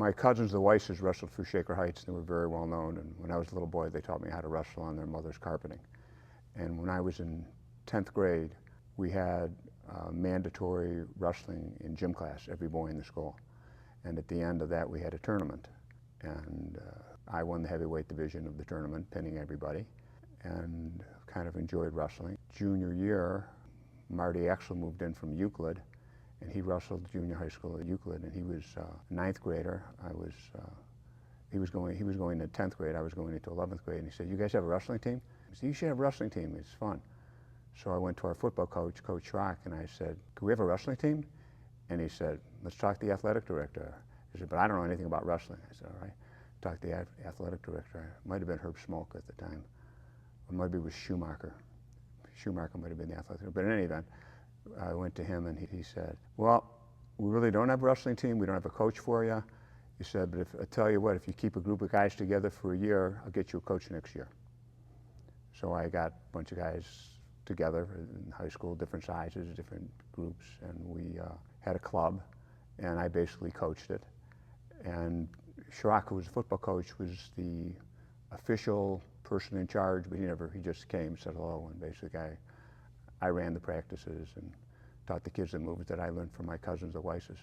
My cousins, the Weisses, wrestled through Shaker Heights. They were very well known. And when I was a little boy, they taught me how to wrestle on their mother's carpeting. And when I was in 10th grade, we had mandatory wrestling in gym class, every boy in the school. And at the end of that, we had a tournament. And I won the heavyweight division of the tournament, pinning everybody, and kind of enjoyed wrestling. Junior year, Marty Axel moved in from Euclid, and he wrestled junior high school at Euclid, and he was a 9th grader. He was going to 10th grade, I was going into 11th grade, and he said, "You guys have a wrestling team?" I said, "You should have a wrestling team, it's fun." So I went to our football coach, Coach Schrock, and I said, "Can we have a wrestling team?" And he said, "Let's talk to the athletic director." He said, "But I don't know anything about wrestling." I said, "All right." Talked to the athletic director. It might have been Herb Smoke at the time, or maybe it was Schumacher. Schumacher might have been the athletic director. But in any event, I went to him and he said, "Well, we really don't have a wrestling team. We don't have a coach for you." He said, "But I tell you what, if you keep a group of guys together for a year, I'll get you a coach next year." So I got a bunch of guys together in high school, different sizes, different groups, and we had a club, and I basically coached it. And Schrock, who was the football coach, was the official person in charge, but he just came, said hello, and basically I ran the practices and taught the kids the moves that I learned from my cousins, the Weisses.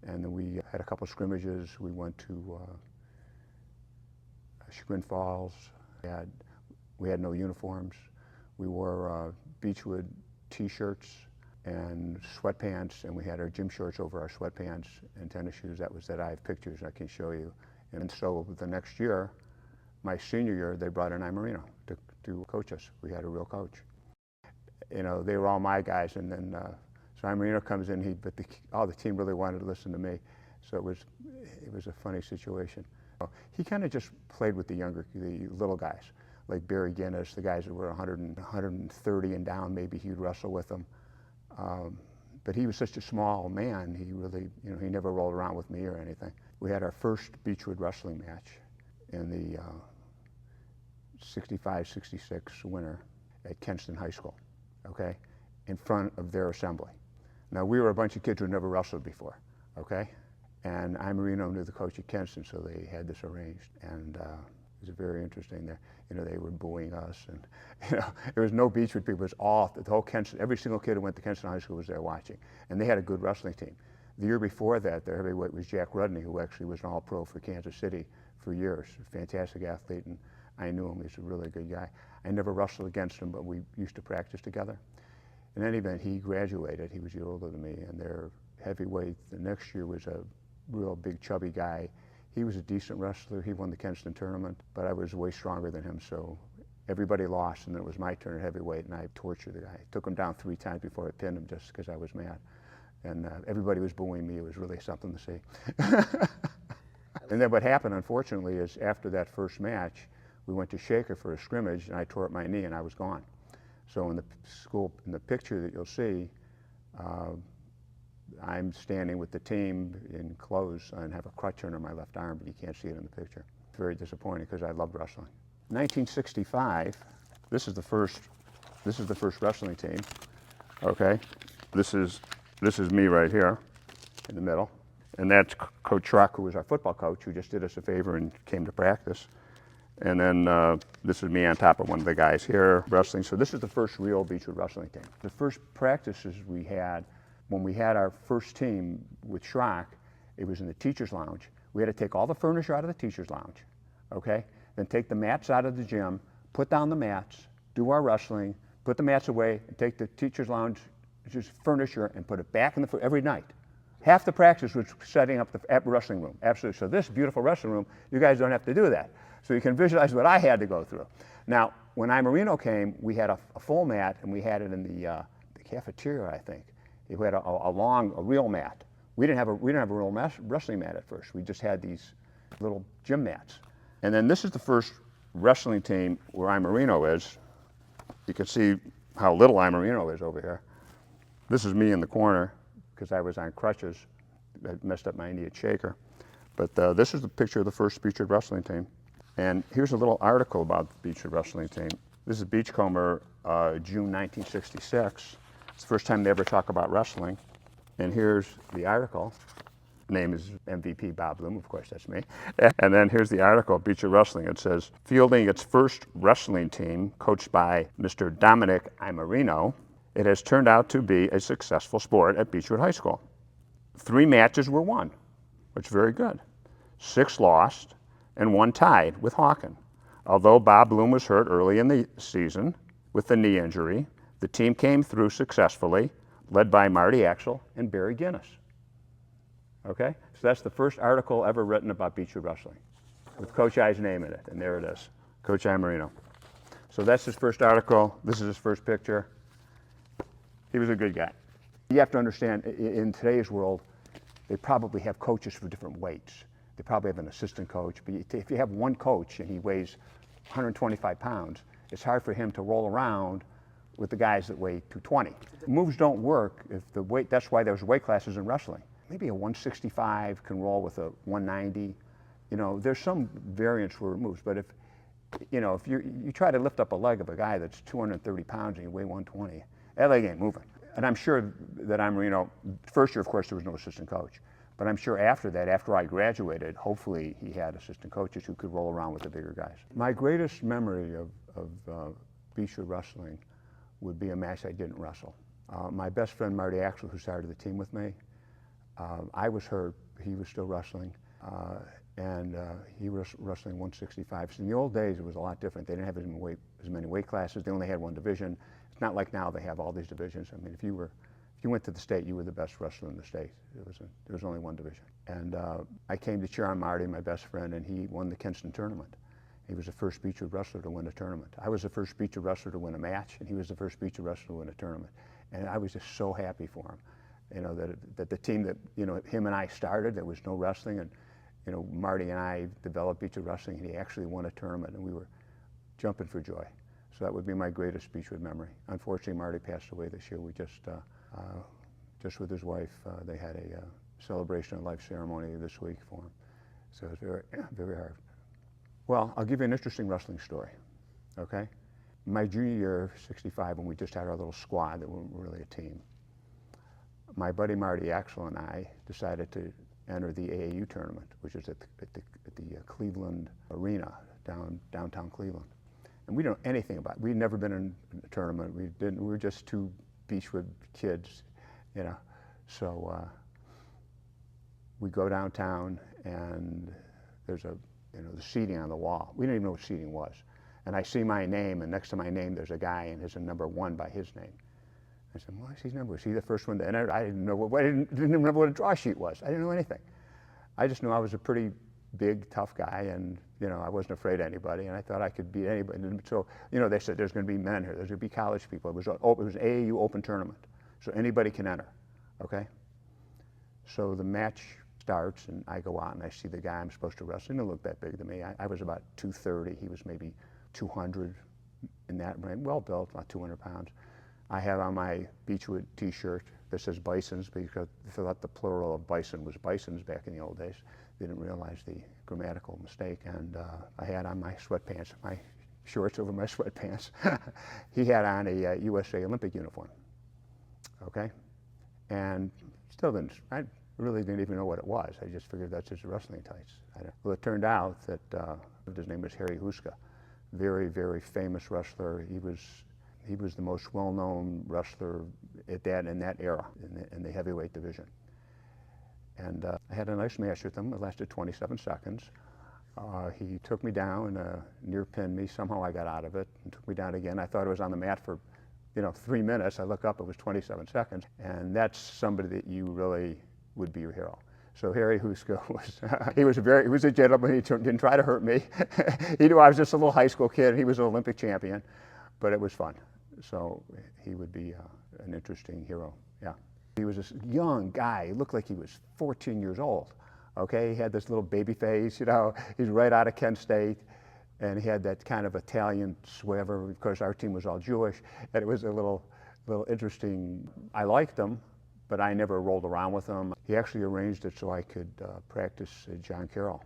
And then we had a couple scrimmages. We went to Chagrin Falls. We had no uniforms. We wore Beachwood t-shirts and sweatpants, and we had our gym shorts over our sweatpants and tennis shoes. I have pictures I can show you. And so the next year, my senior year, they brought in Marino to coach us. We had a real coach. You know, they were all my guys, and then so Marino comes in. But all the team really wanted to listen to me, so it was a funny situation. He kind of just played with the little guys, like Barry Guinness, the guys that were 130 and down. Maybe he'd wrestle with them. But he was such a small man, he really, he never rolled around with me or anything. We had our first Beachwood wrestling match in the 65-66 winter at Kenston High School, okay, in front of their assembly. Now, we were a bunch of kids who had never wrestled before, okay? And Marino knew the coach at Kenston, so they had this arranged. And it was very interesting there. They were booing us, and there was no Beachwood people. It was all the whole Kenston. Every single kid who went to Kenston High School was there watching, and they had a good wrestling team. The year before that, their heavyweight was Jack Rudney, who actually was an All-Pro for Kansas City for years. A fantastic athlete, and I knew him. He's a really good guy. I never wrestled against him, but we used to practice together. In any event, he graduated. He was a year older than me, and their heavyweight the next year was a real big, chubby guy. He was a decent wrestler. He won the Kenston tournament, but I was way stronger than him, so everybody lost, and then it was my turn at heavyweight, and I tortured the guy. I took him down 3 times before I pinned him just because I was mad. And everybody was booing me. It was really something to see. And then what happened, unfortunately, is after that first match, we went to Shaker for a scrimmage, and I tore up my knee, and I was gone. So in the picture that you'll see, I'm standing with the team in clothes and have a crutch under my left arm, but you can't see it in the picture. It's very disappointing because I loved wrestling. 1965, this is the first wrestling team. Okay, this is me right here in the middle, and that's Coach Schrock, who was our football coach, who just did us a favor and came to practice. And then this is me on top of one of the guys here wrestling. So this is the first real Beachwood wrestling team. The first practices we had, when we had our first team with Schrock, it was in the teacher's lounge. We had to take all the furniture out of the teacher's lounge, okay? Then take the mats out of the gym, put down the mats, do our wrestling, put the mats away, and take the teacher's lounge just furniture and put it back in the every night. Half the practice was setting up the wrestling room, absolutely. So this beautiful wrestling room, you guys don't have to do that. So you can visualize what I had to go through. Now, when Marino came, we had a full mat, and we had it in the cafeteria, I think. We had a real mat. We didn't have a real wrestling mat at first. We just had these little gym mats. And then this is the first wrestling team where Marino is. You can see how little Marino is over here. This is me in the corner because I was on crutches. I messed up my knee at Shaker. But this is the picture of the first Beachwood wrestling team. And here's a little article about the Beachwood wrestling team. This is Beachcomber, June 1966. It's the first time they ever talk about wrestling. And here's the article. name is MVP Bob Bloom, of course, that's me. And then here's the article, Beachwood Wrestling. It says, fielding its first wrestling team, coached by Mr. Dominic Imerino, it has turned out to be a successful sport at Beachwood High School. 3 matches were won, which is very good. 6 lost, and 1 tied with Hawken. Although Bob Bloom was hurt early in the season with the knee injury, the team came through successfully, led by Marty Axel and Barry Guinness. Okay, so that's the first article ever written about Beachwood Wrestling, with Coach I's name in it, and there it is, Coach I Marino. So that's his first article. This is his first picture. He was a good guy. You have to understand, in today's world, they probably have coaches for different weights. They probably have an assistant coach, but if you have one coach and he weighs 125 pounds, it's hard for him to roll around with the guys that weigh 220. Moves don't work if the weight, that's why there's weight classes in wrestling. Maybe a 165 can roll with a 190. You know, there's some variance for moves, but if you try to lift up a leg of a guy that's 230 pounds and you weigh 120, that leg ain't moving. And I'm sure that first year, of course, there was no assistant coach. But I'm sure after that, after I graduated, hopefully he had assistant coaches who could roll around with the bigger guys. My greatest memory of Beachwood Wrestling would be a match I didn't wrestle. My best friend, Marty Axel, who started the team with me, I was hurt, he was still wrestling, and he was wrestling 165. So in the old days, it was a lot different. They didn't have as many weight classes. They only had one division. It's not like now they have all these divisions. I mean, if you went to the state, you were the best wrestler in the state. There was only one division. And I came to cheer on Marty, my best friend, and he won the Kinston tournament. He was the first Beachwood wrestler to win a tournament. I was the first Beachwood wrestler to win a match, and he was the first Beachwood wrestler to win a tournament. And I was just so happy for him. You know, that the team that, him and I started, there was no wrestling, and, Marty and I developed Beachwood Wrestling, and he actually won a tournament, and we were jumping for joy. So that would be my greatest Beachwood memory. Unfortunately, Marty passed away this year. We just with his wife, they had a celebration of life ceremony this week for him. So it was very, very hard. Well, I'll give you an interesting wrestling story, okay? My junior year, 65, when we just had our little squad that weren't really a team, my buddy Marty Axel and I decided to enter the AAU tournament, which is at the Cleveland Arena, downtown Cleveland. And we don't know anything about it. We'd never been in a tournament. We were just 2 Beachwood kids, So we go downtown, and there's the seating on the wall. We didn't even know what seating was. And I see my name, and next to my name there's a guy, and there's a number 1 by his name. I said, well, what's his number? Was he the first one to enter? I didn't know I didn't even remember what a draw sheet was. I didn't know anything. I just knew I was a pretty big, tough guy, and I wasn't afraid of anybody, and I thought I could beat anybody. And so, they said there's going to be men here. There's going to be college people. It was an AAU open tournament, so anybody can enter. Okay. So the match starts, and I go out, and I see the guy I'm supposed to wrestle. He didn't look that big to me. I was about 230. He was maybe 200 in that range. Well built, about 200 pounds. I had on my Beachwood T-shirt that says Bisons, because they thought the plural of bison was bisons back in the old days. They didn't realize the grammatical mistake. And I had on my sweatpants, my shorts over my sweatpants. He had on a USA Olympic uniform, okay? And still I really didn't even know what it was. I just figured that's his wrestling tights. Well, it turned out that his name was Harry Huska, very, very famous wrestler. He was the most well-known wrestler in that era, in the heavyweight division. And I had a nice match with him. It lasted 27 seconds. He took me down, near pinned me. Somehow I got out of it and took me down again. I thought I was on the mat for 3 minutes. I look up, it was 27 seconds. And that's somebody that you really would be your hero. So Harry Huska he was a gentleman. He didn't try to hurt me. He knew I was just a little high school kid. He was an Olympic champion, but it was fun. So he would be an interesting hero, yeah. He was this young guy. He looked like he was 14 years old, okay? He had this little baby face, he's right out of Kent State, and he had that kind of Italian swagger. Of course, our team was all Jewish, and it was a little interesting. I liked him, but I never rolled around with him. He actually arranged it so I could practice John Carroll,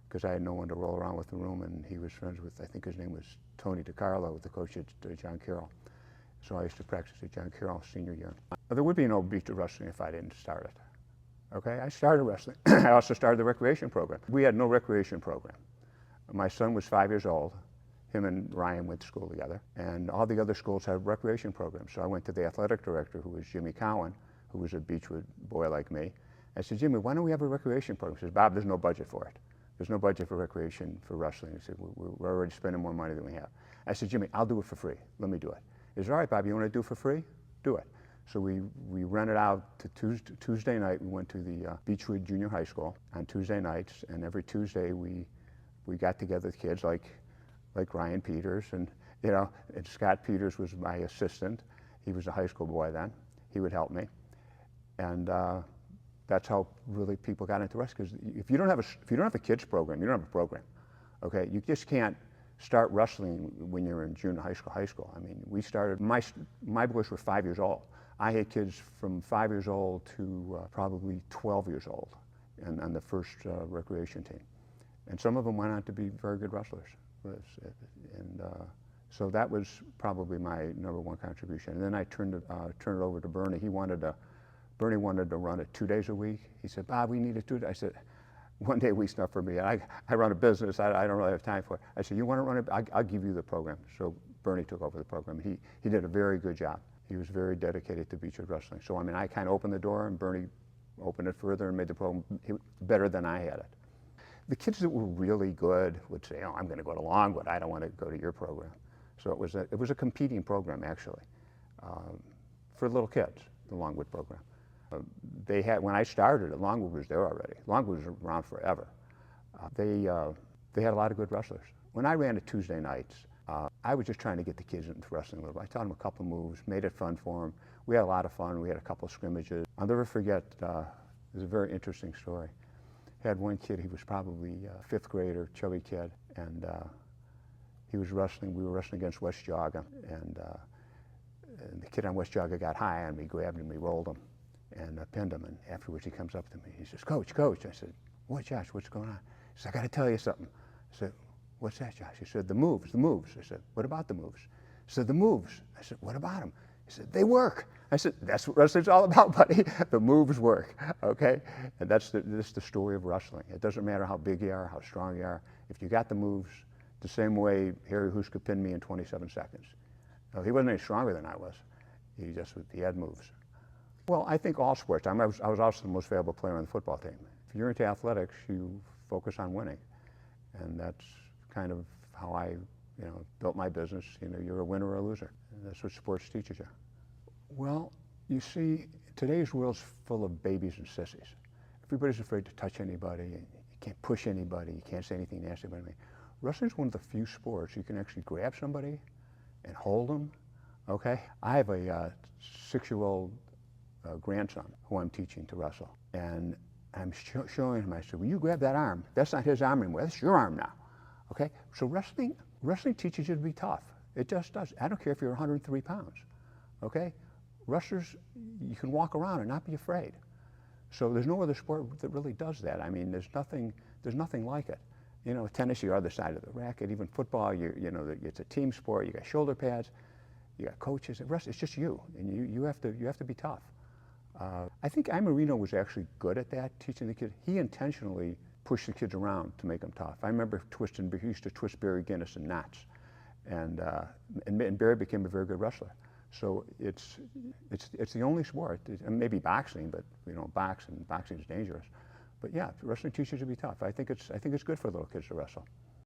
because I had no one to roll around with the room, and he was friends with, I think his name was Tony DiCarlo, the coach at John Carroll. So I used to practice at John Carroll senior year. There would be no Beachwood Wrestling if I didn't start it. Okay, I started wrestling. I also started the recreation program. We had no recreation program. My son was 5 years old. Him and Ryan went to school together, and all the other schools had recreation programs. So I went to the athletic director, who was Jimmy Cowan, who was a Beachwood boy like me. I said, Jimmy, why don't we have a recreation program? He says, Bob, there's no budget for it. There's no budget for recreation for wrestling. He said, we're already spending more money than we have. I said, Jimmy, I'll do it for free. Let me do it. He said, all right, Bob, you want to do it for free? Do it. So we rented out to Tuesday night. We went to the Beachwood Junior High School on Tuesday nights, and every Tuesday we got together with kids like Ryan Peters, and and Scott Peters was my assistant. He was a high school boy then. He would help me, and that's how really people got into wrestling. Because if you don't have a kids program, you don't have a program. Okay, you just can't start wrestling when you're in junior high school. I mean, we started. My boys were 5 years old. I had kids from 5 years old to probably 12 years old, and on the first recreation team, and some of them went on to be very good wrestlers. And so that was probably my number one contribution. And then I turned it over to Bernie. Bernie wanted to run it 2 days a week. He said, Bob, we need to do it. I said, 1 day a week's not for me. I run a business. I don't really have time for it. I said, you want to run it? I'll give you the program. So Bernie took over the program. He did a very good job. He was very dedicated to Beachwood Wrestling. So I mean, I kind of opened the door, and Bernie opened it further and made the program better than I had it. The kids that were really good would say, oh, I'm going to go to Longwood. I don't want to go to your program. So it was a competing program, actually, for little kids, the Longwood program. When I started it, Longwood was there already. Longwood was around forever. They had a lot of good wrestlers. When I ran it Tuesday nights, I was just trying to get the kids into wrestling a little bit. I taught them a couple of moves, made it fun for them. We had a lot of fun. We had a couple of scrimmages. I'll never forget, there's a very interesting story. Had one kid, he was probably a fifth grader, chubby kid, and he was wrestling. We were wrestling against West Jaga, and the kid on West Jaga got high on me, grabbed him, we rolled him, and pinned him. And afterwards, he comes up to me. He says, Coach. I said, what, Josh? What's going on? He said, I got to tell you something. I said, what's that, Josh? He said, the moves. I said, what about the moves? He said, the moves. I said, what about them? He said, they work. I said, that's what wrestling's all about, buddy. The moves work, okay? And that's the story of wrestling. It doesn't matter how big you are, how strong you are. If you got the moves, the same way Harry Huska pinned me in 27 seconds. No, he wasn't any stronger than I was. He had moves. Well, I think all sports. I was also the most valuable player on the football team. If you're into athletics, you focus on winning. And that's kind of how I built my business. You're a winner or a loser. And that's what sports teaches you. Well, you see, today's world's full of babies and sissies. Everybody's afraid to touch anybody, and you can't push anybody, you can't say anything nasty about anybody. Wrestling's one of the few sports you can actually grab somebody and hold them, okay? I have a 6-year-old grandson who I'm teaching to wrestle, and I'm showing him, I said, when you grab that arm, that's not his arm anymore, that's your arm now, okay? So wrestling teaches you to be tough. It just does. I don't care if you're 103 pounds, okay? Wrestlers, you can walk around and not be afraid. So there's no other sport that really does that. I mean, there's nothing like it. Tennis, you're on the other side of the racket. Even football, it's a team sport. You got shoulder pads, you got coaches. It's just you, and you have to be tough. I think Marino was actually good at that, teaching the kids. He intentionally pushed the kids around to make them tough. I remember he used to twist Barry Guinness in knots, and Barry became a very good wrestler. So it's the only sport, maybe boxing, but boxing is dangerous. But yeah, wrestling teaches you to be tough. I think it's good for little kids to wrestle.